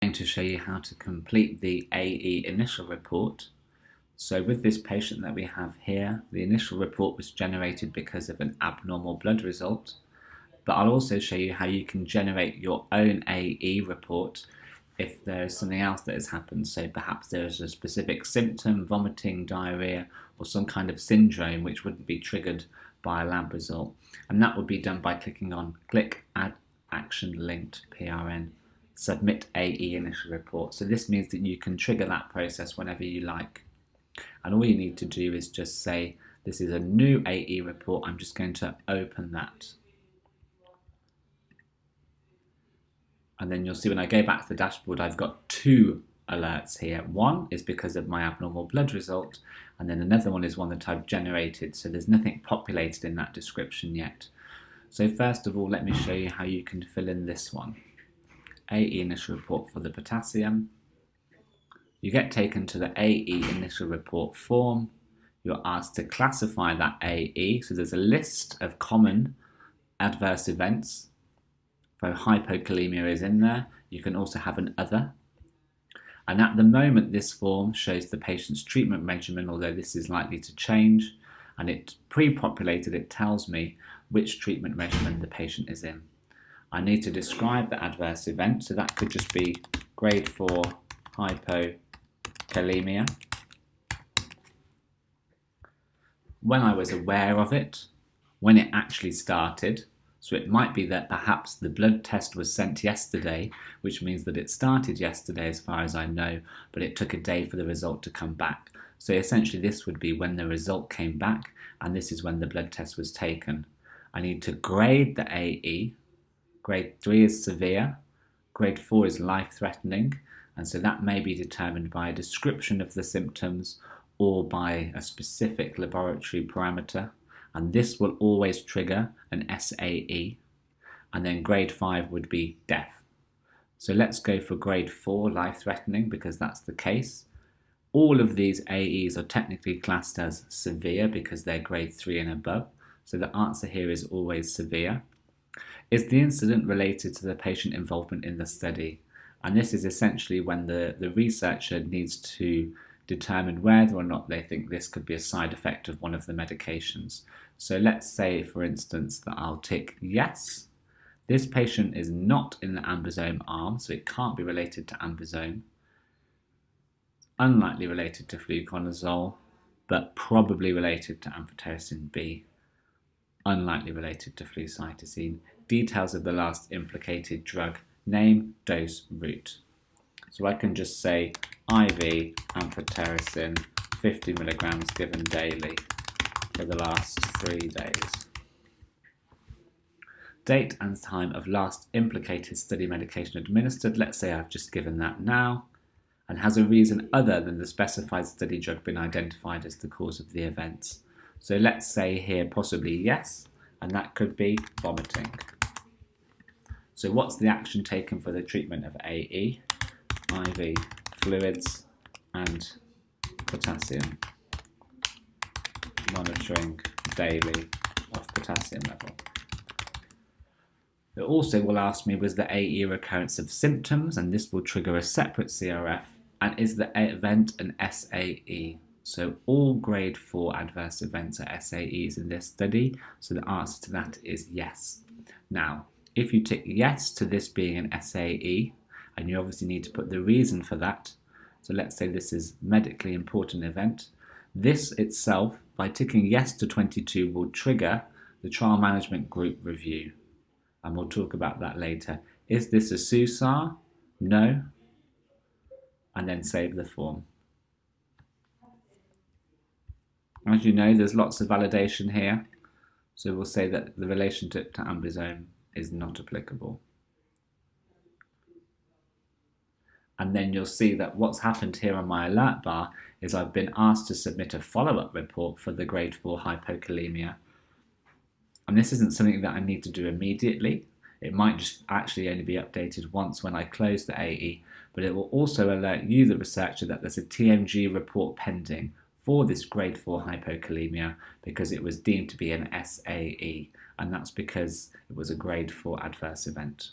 going to show you how to complete the AE initial report. So with this patient that we have here, the initial report was generated because of an abnormal blood result, but I'll also show you how you can generate your own AE report if there is something else that has happened. So perhaps there is a specific symptom, vomiting, diarrhea, or some kind of syndrome which wouldn't be triggered by a lab result. And that would be done by clicking on Click Add Action Linked PRN. Submit AE initial report. So this means that you can trigger that process whenever you like. And all you need to do is just say, this is a new AE report. I'm just going to open that. And then you'll see when I go back to the dashboard, I've got two alerts here. One is because of my abnormal blood result, and then another one is one that I've generated. So there's nothing populated in that description yet. So first of all, let me show you how you can fill in this one. AE initial report for the potassium. You get taken to the AE initial report form. You're asked to classify that AE. So there's a list of common adverse events. So hypokalemia is in there. You can also have an other. And at the moment, this form shows the patient's treatment regimen, although this is likely to change. And it pre-populated, it tells me which treatment regimen the patient is in. I need to describe the adverse event, so that could just be grade 4 hypokalemia. When I was aware of it, when it actually started, so it might be that perhaps the blood test was sent yesterday, which means that it started yesterday as far as I know, but it took a day for the result to come back. So essentially this would be when the result came back, and this is when the blood test was taken. I need to grade the AE. Grade 3 is severe, grade 4 is life-threatening, and so that may be determined by a description of the symptoms or by a specific laboratory parameter, and this will always trigger an SAE, and then grade 5 would be death. So let's go for grade 4, life-threatening, because that's the case. All of these AEs are technically classed as severe because they're grade 3 and above, so the answer here is always severe. Is the incident related to the patient involvement in the study? And this is essentially when the researcher needs to determine whether or not they think this could be a side effect of one of the medications. So let's say, for instance, that I'll tick yes. This patient is not in the ambisome arm, so it can't be related to ambisome. Unlikely related to fluconazole, but probably related to amphotericin B. Unlikely related to flucytosine. Details of the last implicated drug, name, dose, route. So I can just say IV amphotericin 50 milligrams given daily for the last 3 days. Date and time of last implicated study medication administered. Let's say I've just given that now. And has a reason other than the specified study drug been identified as the cause of the events? So let's say here possibly yes, and that could be vomiting. So what's the action taken for the treatment of AE? IV fluids and potassium. Monitoring daily of potassium level. It also will ask me, was the AE recurrence of symptoms, and this will trigger a separate CRF, and is the event an SAE? So all grade 4 adverse events are SAEs in this study, so the answer to that is yes. Now, if you tick yes to this being an SAE, and you obviously need to put the reason for that, so let's say this is medically important event, this itself, by ticking yes to 22, will trigger the trial management group review, and we'll talk about that later. Is this a SUSAR? No, and then save the form. As you know, there's lots of validation here, so we'll say that the relationship to ambisome is not applicable. And then you'll see that what's happened here on my alert bar is I've been asked to submit a follow-up report for the grade 4 hypokalemia. And this isn't something that I need to do immediately. It might just actually only be updated once when I close the AE, but it will also alert you, the researcher, that there's a TMG report pending for this grade 4 hypokalemia because it was deemed to be an SAE, and that's because it was a grade 4 adverse event.